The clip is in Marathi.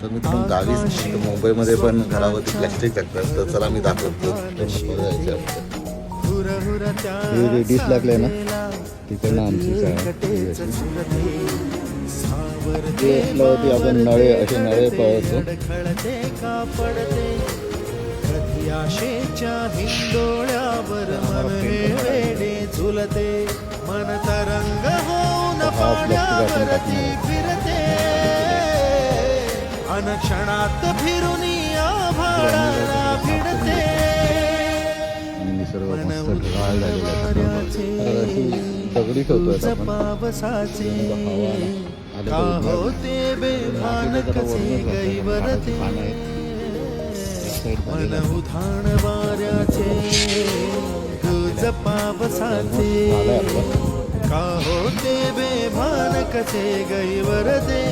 तर मित्रांनो गावीच मुंबईमध्ये पण घरावरती प्लॅस्टिक टाकतात. तर चला मी दाखवतो. हे डिश लागले ना तिकडनं आमची ते आपण नळे असे नळे पळतो. आशेच्या हिंडोळ्यावर मन वेडे झुलते, मन तरंग होऊन पाण्यावरती फिरते, अनक्षणात फिरून आभाळाला भिडते. दगडी ठेवतो पावसाचे का होते बेभान कसे गैवरते, मन उधाण वाऱ्याचे गुज पावसाचे का होते बेभान कसे गैवरते.